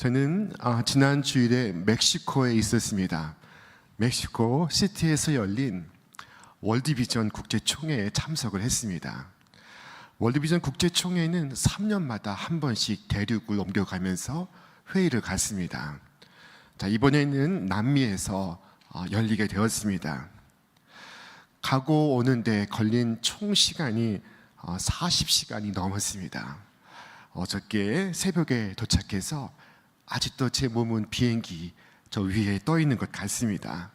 저는 지난 주일에 멕시코에 있었습니다. 멕시코 시티에서 열린 월드비전 국제총회에 참석을 했습니다. 월드비전 국제총회는 3년마다 한 번씩 대륙을 옮겨가면서 회의를 갖습니다. 이번에는 남미에서 열리게 되었습니다. 가고 오는데 걸린 총 시간이 40시간이 넘었습니다. 어저께 새벽에 도착해서 아직도 제 몸은 비행기 저 위에 떠 있는 것 같습니다.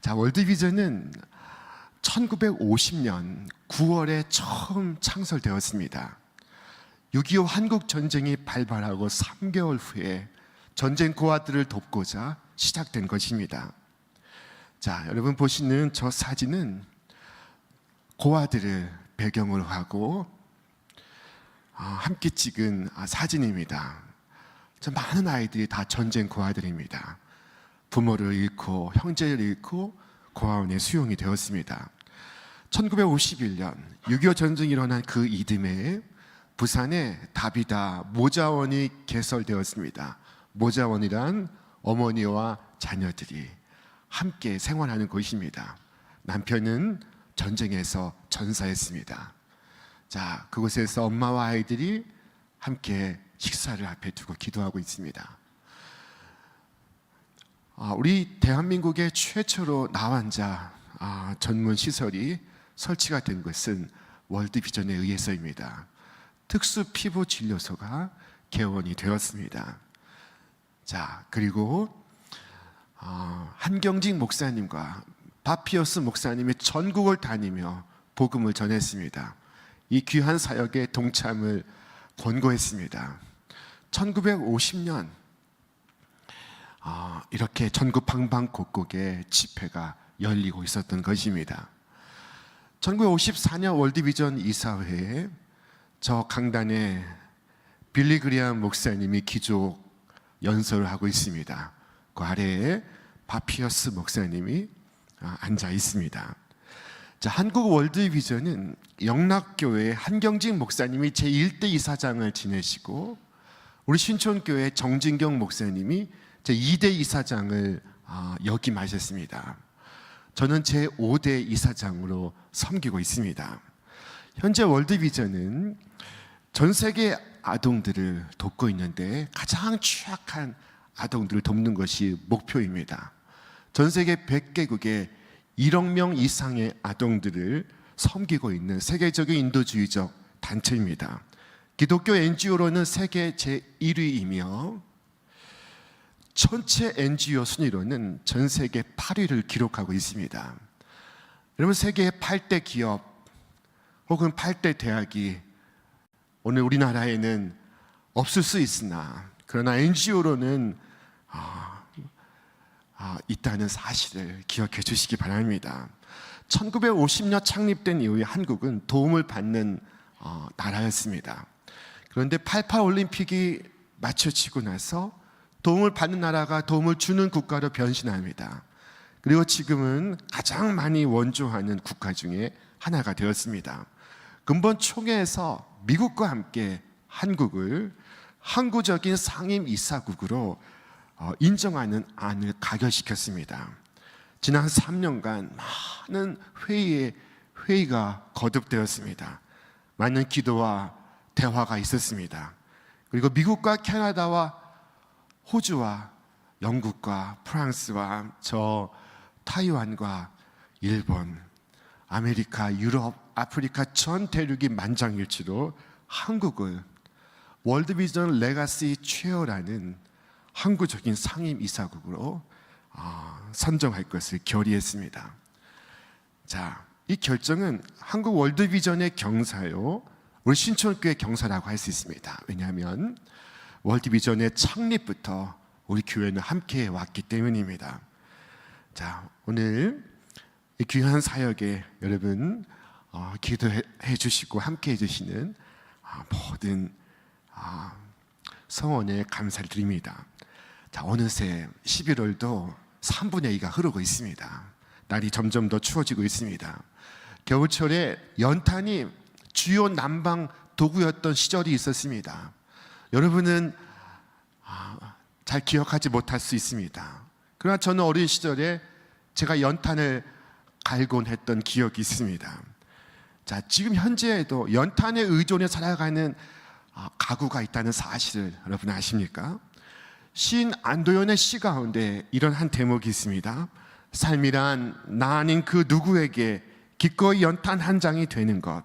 월드비전은 1950년 9월에 처음 창설되었습니다. 6.25 한국 전쟁이 발발하고 3개월 후에 전쟁 고아들을 돕고자 시작된 것입니다. 여러분 보시는 저 사진은 고아들을 배경으로 하고 함께 찍은 사진입니다. 많은 아이들이 다 전쟁 고아들입니다. 부모를 잃고 형제를 잃고 고아원에 수용이 되었습니다. 1951년 6.25 전쟁이 일어난 그 이듬해에 부산에 다비다 모자원이 개설되었습니다. 모자원이란 어머니와 자녀들이 함께 생활하는 곳입니다. 남편은 전쟁에서 전사했습니다. 그곳에서 엄마와 아이들이 함께 식사를 앞에 두고 기도하고 있습니다. 우리 대한민국의 최초로 나환자 전문 시설이 설치가 된 것은 월드비전에 의해서입니다. 특수 피부 진료소가 개원이 되었습니다. 그리고 한경직 목사님과 바피어스 목사님이 전국을 다니며 복음을 전했습니다. 이 귀한 사역에 동참을 권고했습니다. 1950년 이렇게 전국 방방곡곡에 집회가 열리고 있었던 것입니다. 1954년 월드비전 이사회에 저 강단에 빌리 그리암 목사님이 기조 연설을 하고 있습니다. 그 아래에 바피어스 목사님이 앉아 있습니다. 한국 월드비전은 영락교회 한경직 목사님이 제1대 이사장을 지내시고 우리 신촌교회 정진경 목사님이 제2대 이사장을 역임하셨습니다. 저는 제5대 이사장으로 섬기고 있습니다. 현재 월드비전은 전 세계 아동들을 돕고 있는데 가장 취약한 아동들을 돕는 것이 목표입니다. 전 세계 100개국에 1억 명 이상의 아동들을 섬기고 있는 세계적인 인도주의적 단체입니다. 기독교 NGO로는 세계 제1위이며 전체 NGO 순위로는 전 세계 8위를 기록하고 있습니다. 여러분, 세계 8대 기업 혹은 8대 대학이 오늘 우리나라에는 없을 수 있으나 그러나 NGO로는 있다는 사실을 기억해 주시기 바랍니다. 1950년 창립된 이후에 한국은 도움을 받는 나라였습니다. 그런데 88 올림픽이 마쳐지고 나서 도움을 받는 나라가 도움을 주는 국가로 변신합니다. 그리고 지금은 가장 많이 원조하는 국가 중에 하나가 되었습니다. 근본 총회에서 미국과 함께 한국을 항구적인 상임 이사국으로 인정하는 안을 가결시켰습니다. 지난 3년간 많은 회의가 거듭되었습니다. 많은 기도와 대화가 있었습니다. 그리고 미국과 캐나다와 호주와 영국과 프랑스와 타이완과 일본, 아메리카, 유럽, 아프리카 전 대륙이 만장일치로 한국을 월드비전 레가시 체어라는 항구적인 상임 이사국으로 선정할 것을 결의했습니다. 이 결정은 한국 월드비전의 경사요, 우리 신촌교회 경사라고 할 수 있습니다. 왜냐하면 월드비전의 창립부터 우리 교회는 함께 왔기 때문입니다. 오늘 이 귀한 사역에 여러분 기도해 주시고 함께 해주시는 모든 성원에 감사를 드립니다. 어느새 11월도 3분의 2가 흐르고 있습니다. 날이 점점 더 추워지고 있습니다. 겨울철에 연탄이 주요 난방 도구였던 시절이 있었습니다. 여러분은 잘 기억하지 못할 수 있습니다. 그러나 저는 어린 시절에 제가 연탄을 갈곤 했던 기억이 있습니다. 자, 지금 현재에도 연탄에 의존해 살아가는 가구가 있다는 사실을 여러분 아십니까? 시인 안도연의 시 가운데 이런 한 대목이 있습니다. 삶이란 나 아닌 그 누구에게 기꺼이 연탄 한 장이 되는 것,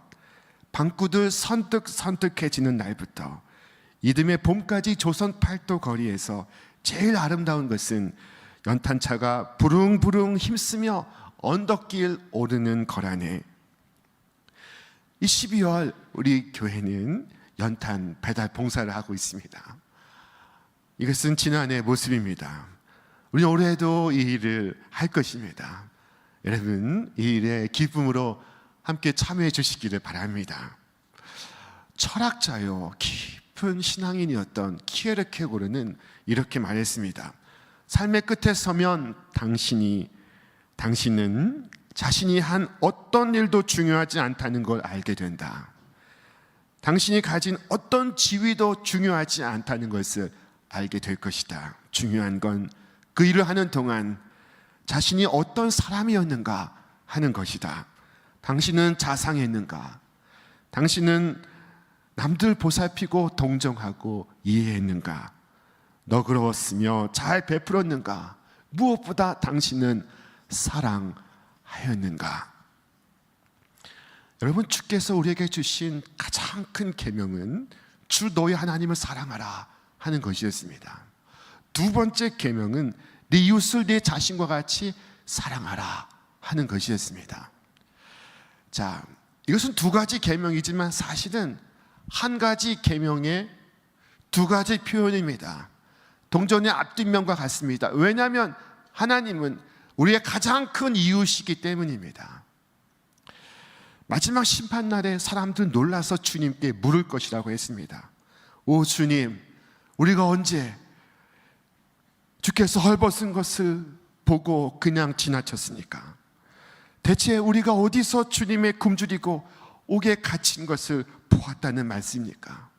방구들 선뜩선뜩해지는 날부터 이듬해 봄까지 조선 팔도 거리에서 제일 아름다운 것은 연탄차가 부릉부릉 힘쓰며 언덕길 오르는 거라네. 이 12월 우리 교회는 연탄 배달 봉사를 하고 있습니다. 이것은 지난해의 모습입니다. 우리 올해도 이 일을 할 것입니다. 여러분, 이 일에 기쁨으로 함께 참여해 주시기를 바랍니다. 철학자요 깊은 신앙인이었던 키에르케고르는 이렇게 말했습니다. 삶의 끝에 서면 당신은 자신이 한 어떤 일도 중요하지 않다는 걸 알게 된다. 당신이 가진 어떤 지위도 중요하지 않다는 것을 알게 될 것이다. 중요한 건 그 일을 하는 동안 자신이 어떤 사람이었는가 하는 것이다. 당신은 자상했는가? 당신은 남들 보살피고 동정하고 이해했는가? 너그러웠으며 잘 베풀었는가? 무엇보다 당신은 사랑하였는가? 여러분, 주께서 우리에게 주신 가장 큰 계명은 주 너희 하나님을 사랑하라 하는 것이었습니다. 두 번째 계명은 네 이웃을 네 자신과 같이 사랑하라 하는 것이었습니다. 자, 이것은 두 가지 계명이지만 사실은 한 가지 계명의 두 가지 표현입니다. 동전의 앞뒷면과 같습니다. 왜냐하면 하나님은 우리의 가장 큰 이웃이기 때문입니다. 마지막 심판날에 사람들은 놀라서 주님께 물을 것이라고 했습니다. 오 주님, 우리가 언제 주께서 헐벗은 것을 보고 그냥 지나쳤습니까? 대체 우리가 어디서 주님의 굶주리고 옥에 갇힌 것을 보았다는 말씀입니까?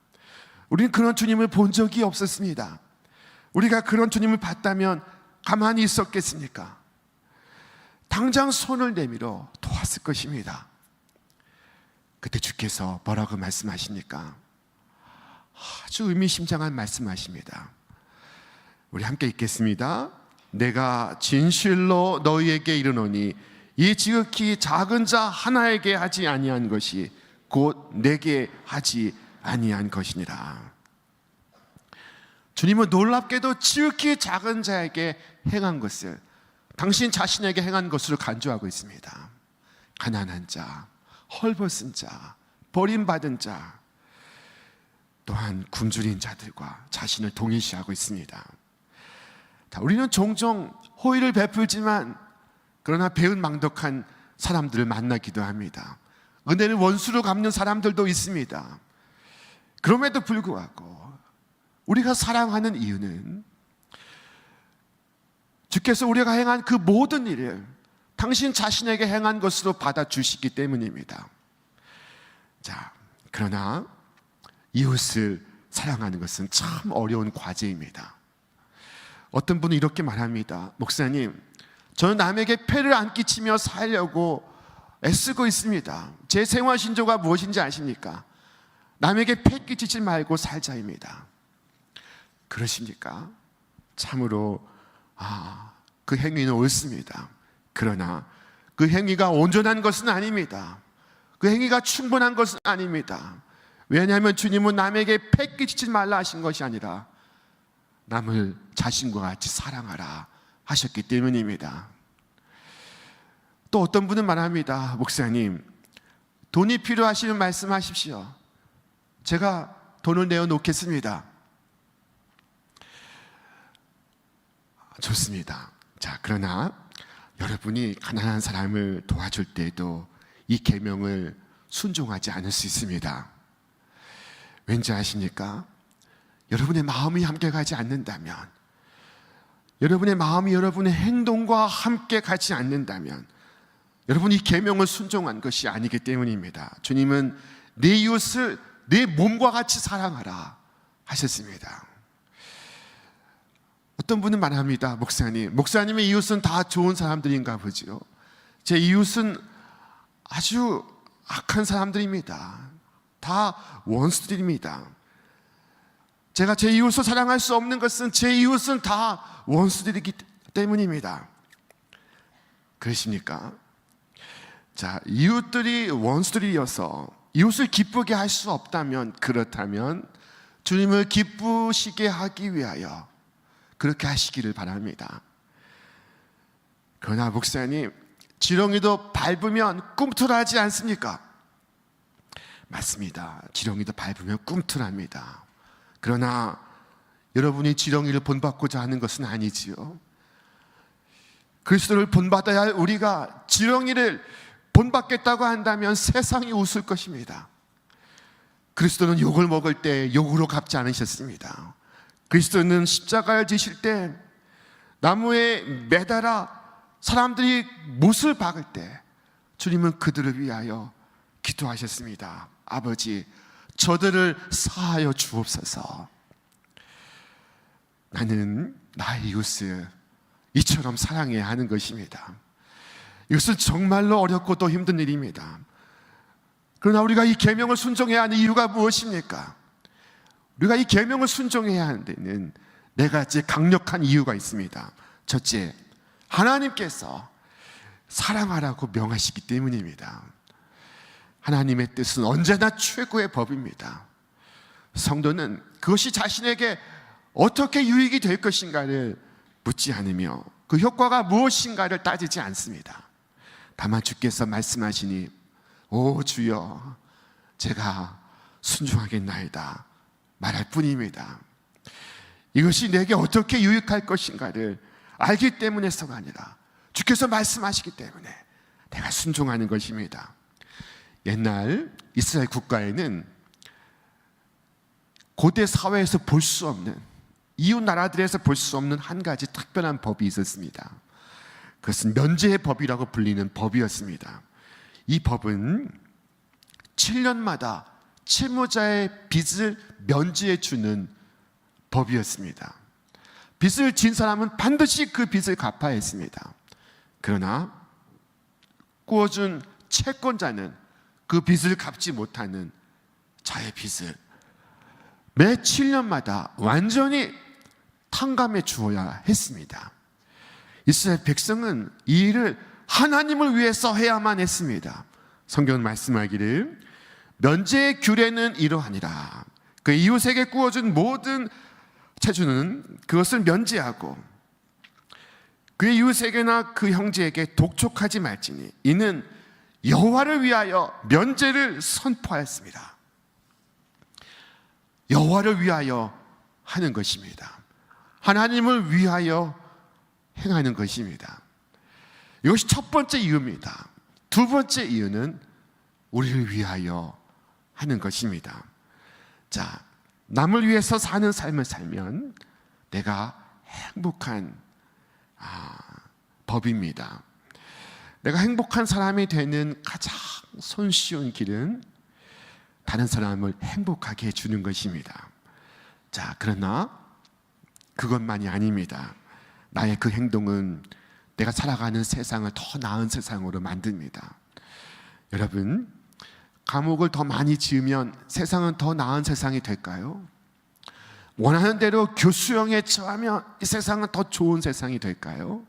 우리는 그런 주님을 본 적이 없었습니다. 우리가 그런 주님을 봤다면 가만히 있었겠습니까? 당장 손을 내밀어 도왔을 것입니다. 그때 주께서 뭐라고 말씀하십니까? 아주 의미심장한 말씀하십니다. 우리 함께 읽겠습니다. 내가 진실로 너희에게 이르노니 이 지극히 작은 자 하나에게 하지 아니한 것이 곧 내게 하지 아니한 것이니라. 주님은 놀랍게도 지극히 작은 자에게 행한 것을 당신 자신에게 행한 것으로 간주하고 있습니다. 가난한 자, 헐벗은 자, 버림받은 자, 또한 굶주린 자들과 자신을 동일시하고 있습니다. 우리는 종종 호의를 베풀지만 그러나 배은망덕한 사람들을 만나기도 합니다. 은혜를 원수로 갚는 사람들도 있습니다. 그럼에도 불구하고 우리가 사랑하는 이유는 주께서 우리가 행한 그 모든 일을 당신 자신에게 행한 것으로 받아주시기 때문입니다. 자, 그러나 이웃을 사랑하는 것은 참 어려운 과제입니다. 어떤 분은 이렇게 말합니다. 목사님, 저는 남에게 폐를 안 끼치며 살려고 애쓰고 있습니다. 제 생활 신조가 무엇인지 아십니까? 남에게 폐 끼치지 말고 살자입니다. 그러십니까? 참으로 그 행위는 옳습니다. 그러나 그 행위가 온전한 것은 아닙니다. 그 행위가 충분한 것은 아닙니다. 왜냐하면 주님은 남에게 폐 끼치지 말라 하신 것이 아니라 남을 자신과 같이 사랑하라 하셨기 때문입니다. 또 어떤 분은 말합니다. 목사님, 돈이 필요하시면 말씀하십시오. 제가 돈을 내어 놓겠습니다. 좋습니다. 자, 그러나 여러분이 가난한 사람을 도와줄 때에도 이 계명을 순종하지 않을 수 있습니다. 왠지 아십니까? 여러분의 마음이 함께 가지 않는다면, 여러분의 마음이 여러분의 행동과 함께 가지 않는다면 여러분이 계명을 순종한 것이 아니기 때문입니다. 주님은 내 이웃을 내 몸과 같이 사랑하라 하셨습니다. 어떤 분은 말합니다. 목사님의 이웃은 다 좋은 사람들인가 보지요. 제 이웃은 아주 악한 사람들입니다. 다 원수들입니다. 제가 제 이웃을 사랑할 수 없는 것은 제 이웃은 다 원수들이기 때문입니다. 그러십니까? 자, 이웃들이 원수들이어서 이웃을 기쁘게 할 수 없다면, 그렇다면 주님을 기쁘시게 하기 위하여 그렇게 하시기를 바랍니다. 그러나 목사님, 지렁이도 밟으면 꿈틀하지 않습니까? 맞습니다. 지렁이도 밟으면 꿈틀합니다. 그러나 여러분이 지렁이를 본받고자 하는 것은 아니지요. 그리스도를 본받아야 할 우리가 지렁이를 본받겠다고 한다면 세상이 웃을 것입니다. 그리스도는 욕을 먹을 때 욕으로 갚지 않으셨습니다. 그리스도는 십자가를 지실 때 나무에 매달아 사람들이 못을 박을 때 주님은 그들을 위하여 기도하셨습니다. 아버지, 저들을 사하여 주옵소서. 나는 나의 이웃을 이처럼 사랑해야 하는 것입니다. 이것은 정말로 어렵고 또 힘든 일입니다. 그러나 우리가 이 계명을 순종해야 하는 이유가 무엇입니까? 우리가 이 계명을 순종해야 하는 데는 네 가지 강력한 이유가 있습니다. 첫째, 하나님께서 사랑하라고 명하시기 때문입니다. 하나님의 뜻은 언제나 최고의 법입니다. 성도는 그것이 자신에게 어떻게 유익이 될 것인가를 묻지 않으며 그 효과가 무엇인가를 따지지 않습니다. 다만 주께서 말씀하시니 오 주여 제가 순종하겠나이다 말할 뿐입니다. 이것이 내게 어떻게 유익할 것인가를 알기 때문에서가 아니라 주께서 말씀하시기 때문에 내가 순종하는 것입니다. 옛날 이스라엘 국가에는 고대 사회에서 볼 수 없는, 이웃 나라들에서 볼 수 없는 한 가지 특별한 법이 있었습니다. 그것은 면제의 법이라고 불리는 법이었습니다. 이 법은 7년마다 채무자의 빚을 면제해 주는 법이었습니다. 빚을 진 사람은 반드시 그 빚을 갚아야 했습니다. 그러나 꾸어준 채권자는 그 빚을 갚지 못하는 자의 빚을 매 7년마다 완전히 탕감해 주어야 했습니다. 이스라엘 백성은 이 일을 하나님을 위해서 해야만 했습니다. 성경은 말씀하기를 면제의 규례는 이러하니라. 그 이웃에게 꾸어준 모든 채주는 그것을 면제하고 그의 이웃에게나 그 형제에게 독촉하지 말지니 이는 여호와를 위하여 면제를 선포하였습니다. 여호와를 위하여 하는 것입니다. 하나님을 위하여 행하는 것입니다. 이것이 첫 번째 이유입니다. 두 번째 이유는 우리를 위하여 하는 것입니다. 자, 남을 위해서 사는 삶을 살면 내가 행복한 법입니다. 내가 행복한 사람이 되는 가장 손쉬운 길은 다른 사람을 행복하게 해주는 것입니다. 자, 그러나 그것만이 아닙니다. 나의 그 행동은 내가 살아가는 세상을 더 나은 세상으로 만듭니다. 여러분, 감옥을 더 많이 지으면 세상은 더 나은 세상이 될까요? 원하는 대로 교수형에 처하면 이 세상은 더 좋은 세상이 될까요?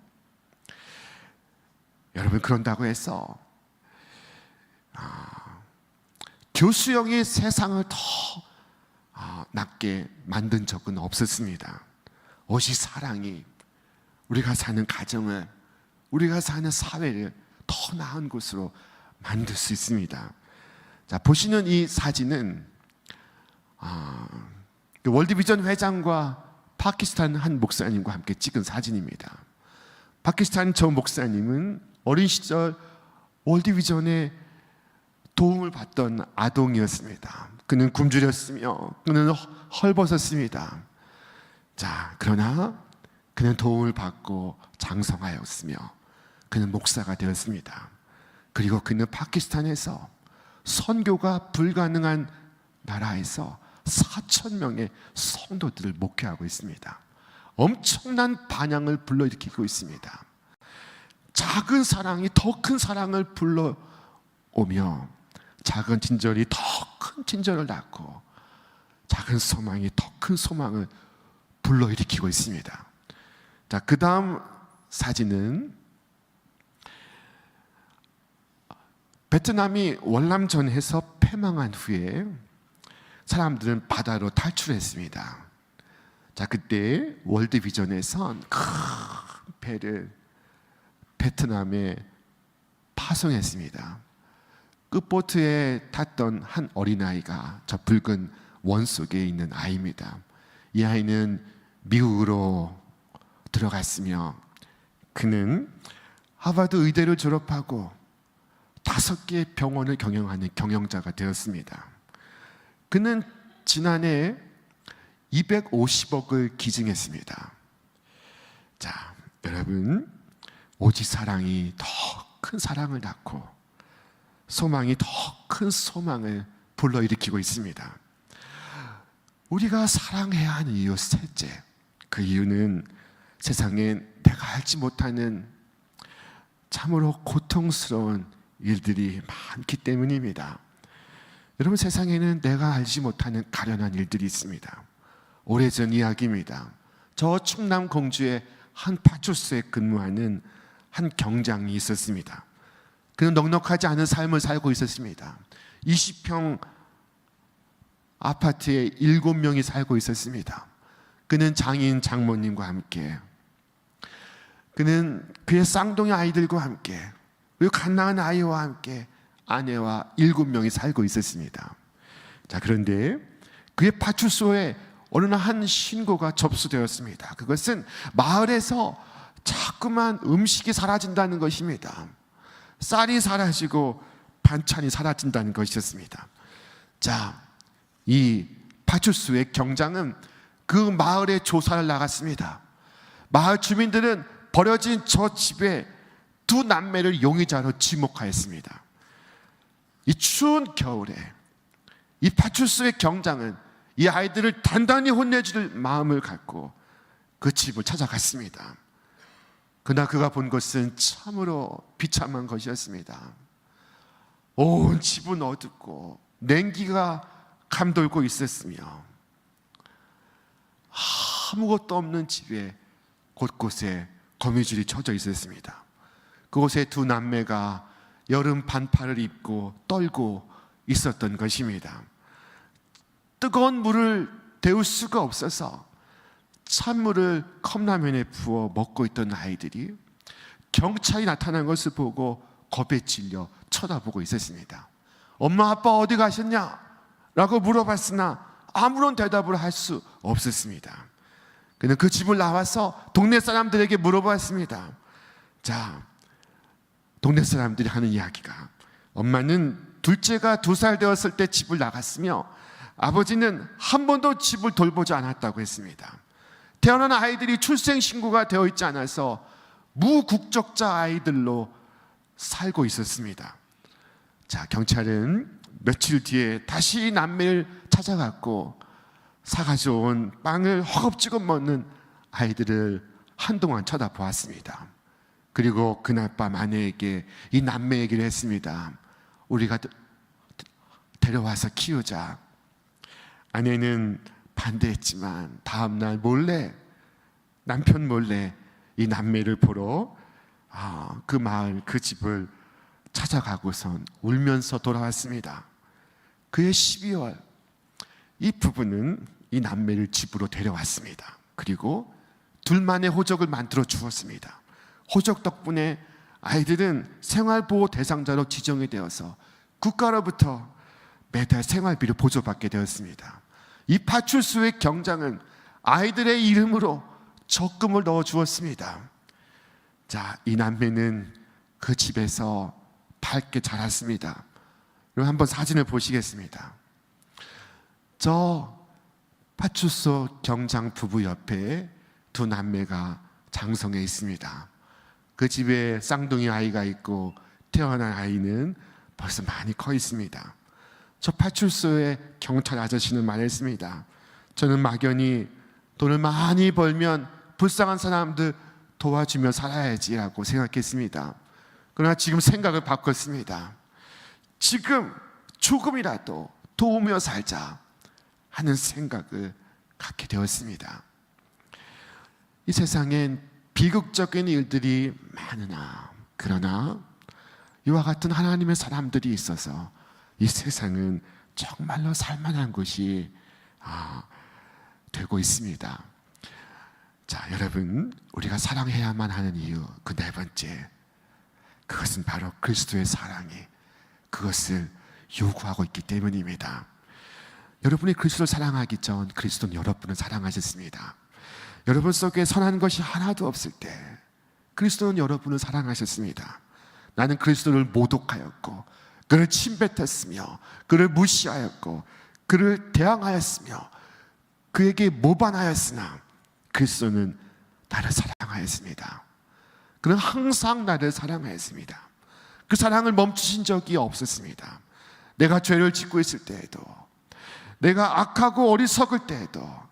여러분, 그런다고 해서 교수형이 세상을 더 낫게 만든 적은 없었습니다. 오직 사랑이 우리가 사는 가정을, 우리가 사는 사회를 더 나은 곳으로 만들 수 있습니다. 자, 보시는 이 사진은 월드비전 회장과 파키스탄 한 목사님과 함께 찍은 사진입니다. 파키스탄 저 목사님은 어린 시절 월드비전에 도움을 받던 아동이었습니다. 그는 굶주렸으며 그는 헐벗었습니다. 자, 그러나 그는 도움을 받고 장성하였으며 그는 목사가 되었습니다. 그리고 그는 파키스탄에서 선교가 불가능한 나라에서 4,000명의 성도들을 목회하고 있습니다. 엄청난 반향을 불러일으키고 있습니다. 작은 사랑이 더 큰 사랑을 불러오며 작은 친절이 더 큰 친절을 낳고 작은 소망이 더 큰 소망을 불러일으키고 있습니다. 자, 그 다음 사진은 베트남이 월남전에서 패망한 후에 사람들은 바다로 탈출했습니다. 자, 그때 월드비전에선 큰 배를 베트남에 파송했습니다. 끝보트에 탔던 한 어린아이가 저 붉은 원 속에 있는 아이입니다. 이 아이는 미국으로 들어갔으며 그는 하버드 의대를 졸업하고 5개의 병원을 경영하는 경영자가 되었습니다. 그는 지난해 250억을 기증했습니다. 자, 여러분, 오직 사랑이 더 큰 사랑을 낳고 소망이 더 큰 소망을 불러일으키고 있습니다. 우리가 사랑해야 하는 이유 셋째, 그 이유는 세상에 내가 알지 못하는 참으로 고통스러운 일들이 많기 때문입니다. 여러분, 세상에는 내가 알지 못하는 가련한 일들이 있습니다. 오래전 이야기입니다. 저 충남 공주의 한 파출소에 근무하는 한 경장이 있었습니다. 그는 넉넉하지 않은 삶을 살고 있었습니다. 20평 아파트에 7명이 살고 있었습니다. 그는 장인 장모님과 함께, 그는 그의 쌍둥이 아이들과 함께, 그리고 갓 낳은 아이와 함께 아내와 7명이 살고 있었습니다. 자, 그런데 그의 파출소에 어느 날 한 신고가 접수되었습니다. 그것은 마을에서 자꾸만 음식이 사라진다는 것입니다. 쌀이 사라지고 반찬이 사라진다는 것이었습니다. 자, 이 파출소의 경장은 그 마을에 조사를 나갔습니다. 마을 주민들은 버려진 저 집에 두 남매를 용의자로 지목하였습니다. 이 추운 겨울에 이 파출소의 경장은 이 아이들을 단단히 혼내줄 마음을 갖고 그 집을 찾아갔습니다. 그러나 그가 본 것은 참으로 비참한 것이었습니다. 온 집은 어둡고 냉기가 감돌고 있었으며 아무것도 없는 집에 곳곳에 거미줄이 쳐져 있었습니다. 그곳에 두 남매가 여름 반팔을 입고 떨고 있었던 것입니다. 뜨거운 물을 데울 수가 없어서 찬물을 컵라면에 부어 먹고 있던 아이들이 경찰이 나타난 것을 보고 겁에 질려 쳐다보고 있었습니다. 엄마 아빠 어디 가셨냐? 라고 물어봤으나 아무런 대답을 할 수 없었습니다. 그는 그 집을 나와서 동네 사람들에게 물어봤습니다. 자, 동네 사람들이 하는 이야기가, 엄마는 둘째가 2살 되었을 때 집을 나갔으며 아버지는 한 번도 집을 돌보지 않았다고 했습니다. 태어난 아이들이 출생신고가 되어 있지 않아서 무국적자 아이들로 살고 있었습니다. 자, 경찰은 며칠 뒤에 다시 남매를 찾아갔고 사가져온 빵을 허겁지겁 먹는 아이들을 한동안 쳐다보았습니다. 그리고 그날 밤 아내에게 이 남매 얘기를 했습니다. 우리가 데려와서 키우자. 아내는 반대했지만 다음날 몰래, 남편 몰래 이 남매를 보러 그 마을, 그 집을 찾아가고선 울면서 돌아왔습니다. 그해 12월 이 부부는 이 남매를 집으로 데려왔습니다. 그리고 둘만의 호적을 만들어 주었습니다. 호적 덕분에 아이들은 생활보호 대상자로 지정이 되어서 국가로부터 매달 생활비를 보조받게 되었습니다. 이 파출소의 경장은 아이들의 이름으로 적금을 넣어 주었습니다. 자, 이 남매는 그 집에서 밝게 자랐습니다. 그럼 한번 사진을 보시겠습니다. 저 파출소 경장 부부 옆에 두 남매가 장성해 있습니다. 그 집에 쌍둥이 아이가 있고 태어난 아이는 벌써 많이 커 있습니다. 저 파출소의 경찰 아저씨는 말했습니다. 저는 막연히 돈을 많이 벌면 불쌍한 사람들 도와주며 살아야지라고 생각했습니다. 그러나 지금 생각을 바꿨습니다. 지금 조금이라도 도우며 살자 하는 생각을 갖게 되었습니다. 이 세상엔 비극적인 일들이 많으나 그러나 이와 같은 하나님의 사람들이 있어서 이 세상은 정말로 살만한 곳이 되고 있습니다. 자, 여러분, 우리가 사랑해야만 하는 이유 그 네 번째, 그것은 바로 그리스도의 사랑이 그것을 요구하고 있기 때문입니다. 여러분이 그리스도를 사랑하기 전 그리스도는 여러분을 사랑하셨습니다. 여러분 속에 선한 것이 하나도 없을 때 그리스도는 여러분을 사랑하셨습니다. 나는 그리스도를 모독하였고 그를 침뱉었으며 그를 무시하였고 그를 대항하였으며 그에게 모반하였으나 그리스도는 나를 사랑하였습니다. 그는 항상 나를 사랑하였습니다. 그 사랑을 멈추신 적이 없었습니다. 내가 죄를 짓고 있을 때에도, 내가 악하고 어리석을 때에도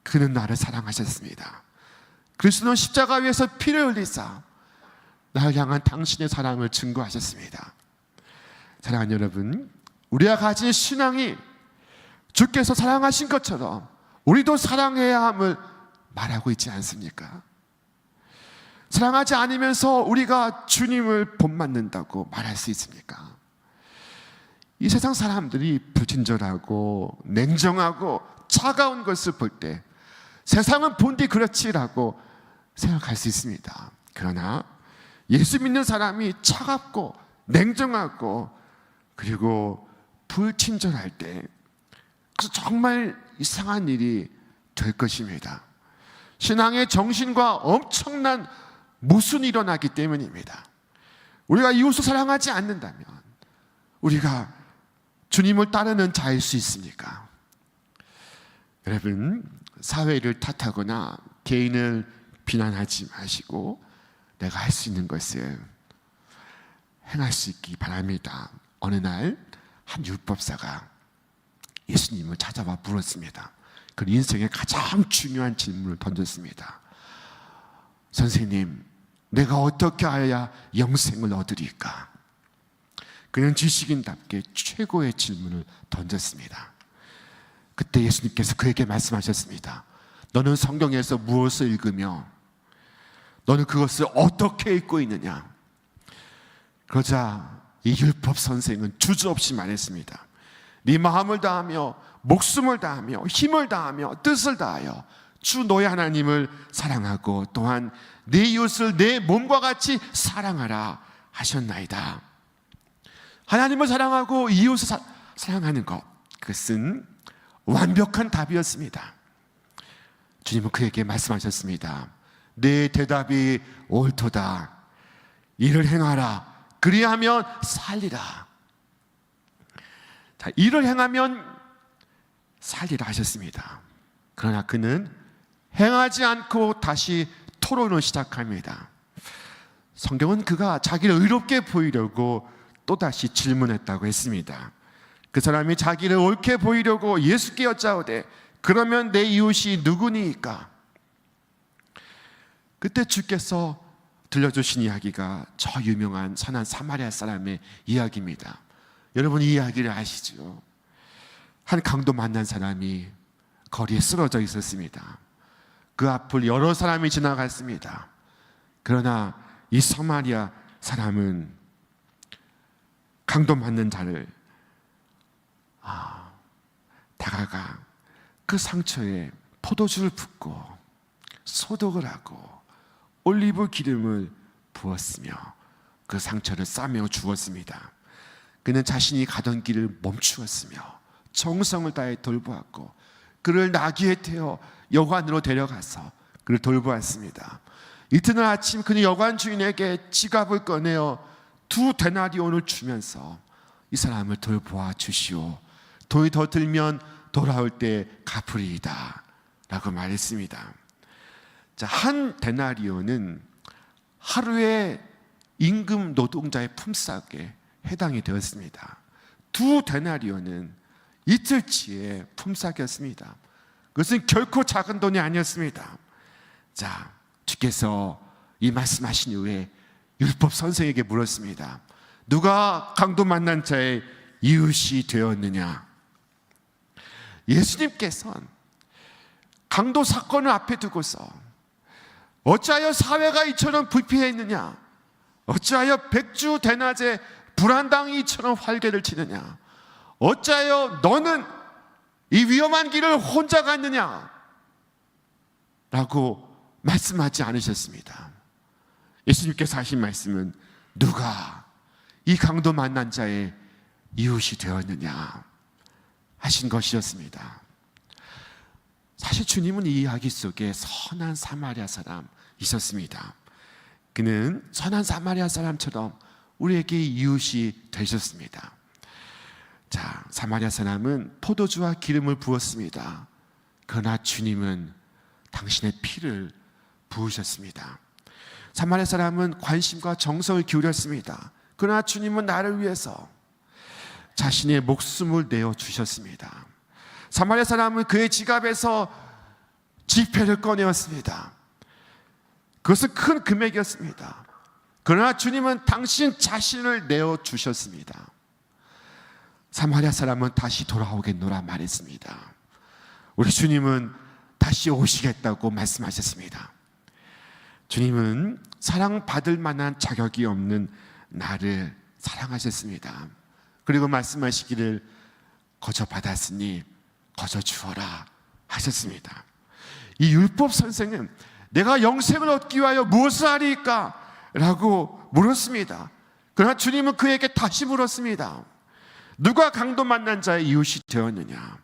그는 나를 사랑하셨습니다. 그리스도는 십자가 위에서 피를 흘리사 나를 향한 당신의 사랑을 증거하셨습니다. 사랑하는 여러분, 우리가 가진 신앙이 주께서 사랑하신 것처럼 우리도 사랑해야 함을 말하고 있지 않습니까? 사랑하지 않으면서 우리가 주님을 본받는다고 말할 수 있습니까? 이 세상 사람들이 불친절하고 냉정하고 차가운 것을 볼 때 세상은 본디 그렇지라고 생각할 수 있습니다. 그러나 예수 믿는 사람이 차갑고 냉정하고 그리고 불친절할 때 정말 이상한 일이 될 것입니다. 신앙의 정신과 엄청난 모순이 일어나기 때문입니다. 우리가 이웃을 사랑하지 않는다면 우리가 주님을 따르는 자일 수 있습니까? 여러분, 사회를 탓하거나 개인을 비난하지 마시고 내가 할 수 있는 것을 행할 수 있기 바랍니다. 어느 날 한 율법사가 예수님을 찾아와 물었습니다. 그 인생의 가장 중요한 질문을 던졌습니다. 선생님, 내가 어떻게 해야 영생을 얻으리까? 그는 지식인답게 최고의 질문을 던졌습니다. 그때 예수님께서 그에게 말씀하셨습니다. 너는 성경에서 무엇을 읽으며 너는 그것을 어떻게 읽고 있느냐? 그러자 이 율법 선생은 주저없이 말했습니다. 네 마음을 다하며 목숨을 다하며 힘을 다하며 뜻을 다하여 주 너의 하나님을 사랑하고 또한 네 이웃을 내 몸과 같이 사랑하라 하셨나이다. 하나님을 사랑하고 이웃을 사랑하는 것, 그것은 완벽한 답이었습니다. 주님은 그에게 말씀하셨습니다. 내 대답이 옳도다. 이를 행하라. 그리하면 살리라. 자, 이를 행하면 살리라 하셨습니다. 그러나 그는 행하지 않고 다시 토론을 시작합니다. 성경은 그가 자기를 의롭게 보이려고 또다시 질문했다고 했습니다. 그 사람이 자기를 옳게 보이려고 예수께 여짜오되 그러면 내 이웃이 누구니까? 그때 주께서 들려주신 이야기가 저 유명한 선한 사마리아 사람의 이야기입니다. 여러분 이 이야기를 아시죠? 한 강도 만난 사람이 거리에 쓰러져 있었습니다. 그 앞을 여러 사람이 지나갔습니다. 그러나 이 사마리아 사람은 강도 맞는 자를 다가가 그 상처에 포도주를 붓고 소독을 하고 올리브 기름을 부었으며 그 상처를 싸매어 주었습니다. 그는 자신이 가던 길을 멈추었으며 정성을 다해 돌보았고 그를 나귀에 태워 여관으로 데려가서 그를 돌보았습니다. 이튿날 아침 그는 여관 주인에게 지갑을 꺼내어 2 데나리온을 주면서 이 사람을 돌보아 주시오. 돈이 더 들면 돌아올 때 갚으리이다 라고 말했습니다. 자, 한 데나리온은 하루의 임금 노동자의 품삯에 해당이 되었습니다. 2 데나리온은 이틀치의 품삯이었습니다. 그것은 결코 작은 돈이 아니었습니다. 자, 주께서 이 말씀하신 이후에 율법 선생에게 물었습니다. 누가 강도 만난 자의 이웃이 되었느냐? 예수님께서는 강도 사건을 앞에 두고서 어찌하여 사회가 이처럼 부패했느냐? 어찌하여 백주 대낮에 불안당이 이처럼 활개를 치느냐? 어찌하여 너는 이 위험한 길을 혼자 갔느냐? 라고 말씀하지 않으셨습니다. 예수님께서 하신 말씀은 누가 이 강도 만난 자의 이웃이 되었느냐 하신 것이었습니다. 사실 주님은 이 이야기 속에 선한 사마리아 사람 있었습니다. 그는 선한 사마리아 사람처럼 우리에게 이웃이 되셨습니다. 자, 사마리아 사람은 포도주와 기름을 부었습니다. 그러나 주님은 당신의 피를 부으셨습니다. 사마리아 사람은 관심과 정성을 기울였습니다. 그러나 주님은 나를 위해서 자신의 목숨을 내어주셨습니다. 사마리아 사람은 그의 지갑에서 지폐를 꺼내었습니다. 그것은 큰 금액이었습니다. 그러나 주님은 당신 자신을 내어주셨습니다. 사마리아 사람은 다시 돌아오겠노라 말했습니다. 우리 주님은 다시 오시겠다고 말씀하셨습니다. 주님은 사랑받을 만한 자격이 없는 나를 사랑하셨습니다. 그리고 말씀하시기를 거저 받았으니 거저 주어라 하셨습니다. 이 율법 선생은 내가 영생을 얻기 위하여 무엇을 하리까? 라고 물었습니다. 그러나 주님은 그에게 다시 물었습니다. 누가 강도 만난 자의 이웃이 되었느냐?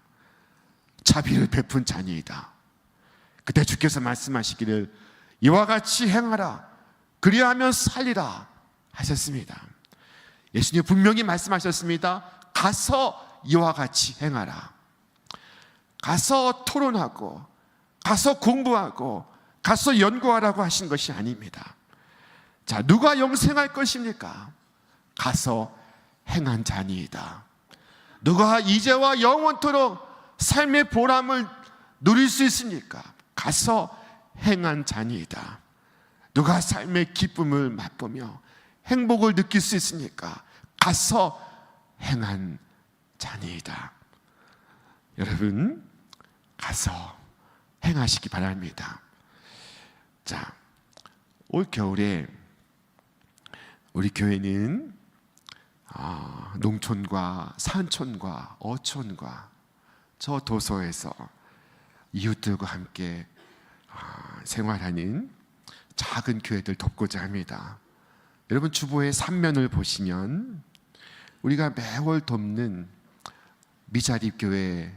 자비를 베푼 자니이다. 그때 주께서 말씀하시기를 이와 같이 행하라. 그리하면 살리라 하셨습니다. 예수님 분명히 말씀하셨습니다. 가서 이와 같이 행하라. 가서 토론하고 가서 공부하고 가서 연구하라고 하신 것이 아닙니다. 자, 누가 영생할 것입니까? 가서 행한 자니이다. 누가 이제와 영원토록 삶의 보람을 누릴 수 있습니까? 가서 행한 자니이다. 누가 삶의 기쁨을 맛보며 행복을 느낄 수 있습니까? 가서 행한 자니이다. 여러분, 가서 행하시기 바랍니다. 자, 올 겨울에 우리 교회는 농촌과 산촌과 어촌과 저 도서에서 이웃들과 함께 생활하는 작은 교회들 돕고자 합니다. 여러분 주보의 3면을 보시면 우리가 매월 돕는 미자립 교회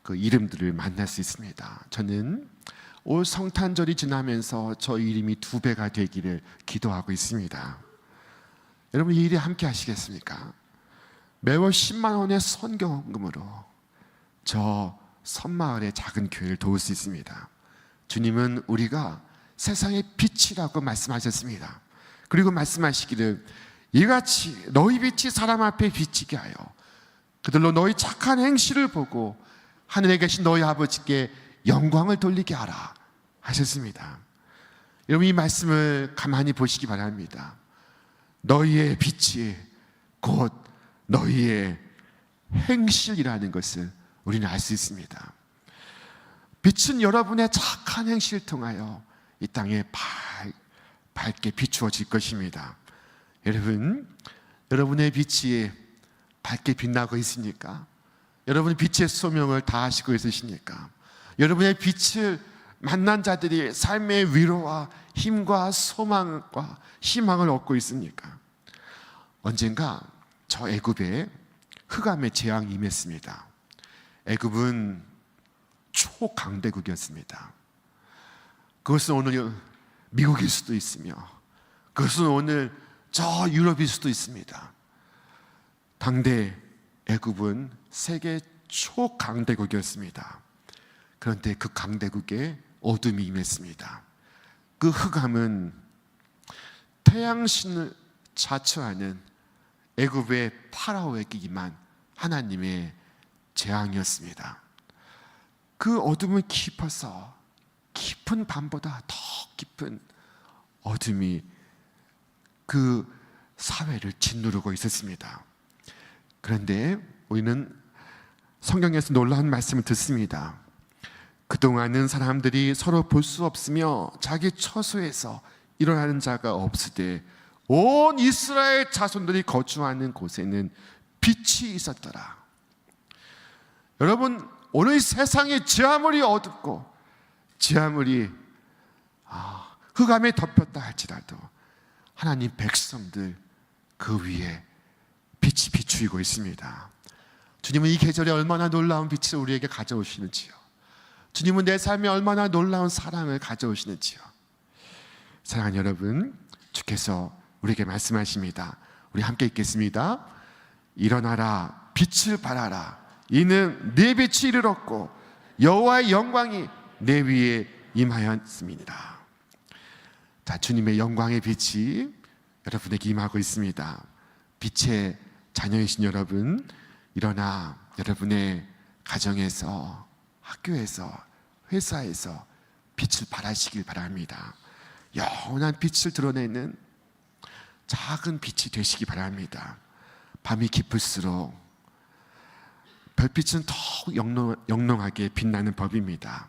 그 이름들을 만날 수 있습니다. 저는 올 성탄절이 지나면서 저 이름이 2배가 되기를 기도하고 있습니다. 여러분 이 일에 함께 하시겠습니까? 매월 10만 원의 선경금으로 저 섬마을의 작은 교회를 도울 수 있습니다. 주님은 우리가 세상의 빛이라고 말씀하셨습니다. 그리고 말씀하시기를 이같이 너희 빛이 사람 앞에 비치게 하여 그들로 너희 착한 행실을 보고 하늘에 계신 너희 아버지께 영광을 돌리게 하라 하셨습니다. 여러분 이 말씀을 가만히 보시기 바랍니다. 너희의 빛이 곧 너희의 행실이라는 것을 우리는 알 수 있습니다. 빛은 여러분의 착한 행실을 통하여 이 땅에 밝게 비추어질 것입니다. 여러분, 여러분의 빛이 밝게 빛나고 있습니까? 여러분의 빛의 소명을 다하시고 있으십니까? 여러분의 빛을 만난 자들이 삶의 위로와 힘과 소망과 희망을 얻고 있습니까? 언젠가 저 애굽에 흑암의 재앙이 임했습니다. 애굽은 초강대국이었습니다. 그것은 오늘 미국일 수도 있으며 그것은 오늘 저 유럽일 수도 있습니다. 당대 애굽은 세계 초강대국이었습니다. 그런데 그 강대국에 어둠이 임했습니다. 그 흑암은 태양신을 자처하는 애굽의 파라오에게 임한 하나님의 재앙이었습니다. 그 어둠은 깊어서 깊은 밤보다 더 깊은 어둠이 그 사회를 짓누르고 있었습니다. 그런데 우리는 성경에서 놀라운 말씀을 듣습니다. 그동안은 사람들이 서로 볼 수 없으며 자기 처소에서 일어나는 자가 없으되 온 이스라엘 자손들이 거주하는 곳에는 빛이 있었더라. 여러분, 오늘 세상에 지 아무리 어둡고 지 아무리 흑암에 덮였다 할지라도 하나님 백성들 그 위에 빛이 비추이고 있습니다. 주님은 이 계절에 얼마나 놀라운 빛을 우리에게 가져오시는지요. 주님은 내 삶에 얼마나 놀라운 사랑을 가져오시는지요. 사랑하는 여러분, 주께서 우리에게 말씀하십니다. 우리 함께 읽겠습니다. 일어나라, 빛을 발하라. 이는 네 빛이 이르렀고 여호와의 영광이 내 위에 임하였습니다. 자, 주님의 영광의 빛이 여러분에게 임하고 있습니다. 빛의 자녀이신 여러분, 일어나 여러분의 가정에서, 학교에서, 회사에서 빛을 발하시길 바랍니다. 영원한 빛을 드러내는 작은 빛이 되시기 바랍니다. 밤이 깊을수록 별빛은 더욱 영롱하게 빛나는 법입니다.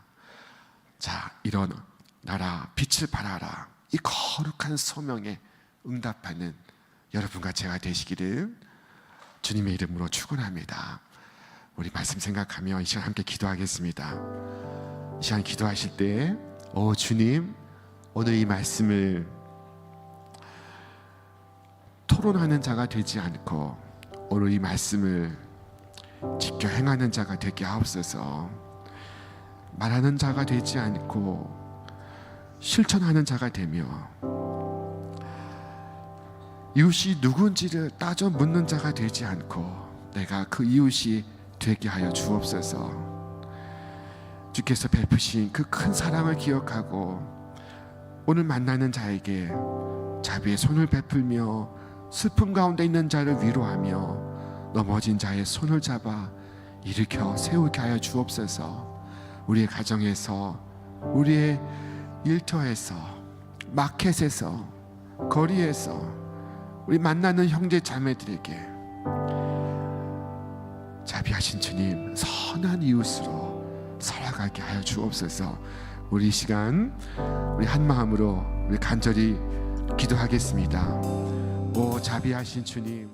자, 일어나라, 빛을 발하라. 이 거룩한 소명에 응답하는 여러분과 제가 되시기를 주님의 이름으로 축원합니다. 우리 말씀 생각하며 이 시간 함께 기도하겠습니다. 이 시간 기도하실 때, 주님, 오늘 이 말씀을 토론하는 자가 되지 않고 오늘 이 말씀을 지켜 행하는 자가 되게 하옵소서. 말하는 자가 되지 않고 실천하는 자가 되며 이웃이 누군지를 따져 묻는 자가 되지 않고 내가 그 이웃이 되게 하여 주옵소서. 주께서 베푸신 그 큰 사랑을 기억하고 오늘 만나는 자에게 자비의 손을 베풀며 슬픔 가운데 있는 자를 위로하며 넘어진 자의 손을 잡아 일으켜 세우게 하여 주옵소서. 우리의 가정에서, 우리의 일터에서, 마켓에서, 거리에서 우리 만나는 형제 자매들에게 자비하신 주님, 선한 이웃으로 살아가게 하여 주옵소서. 우리 이 시간 우리 한 마음으로 우리 간절히 기도하겠습니다. 오 자비하신 주님,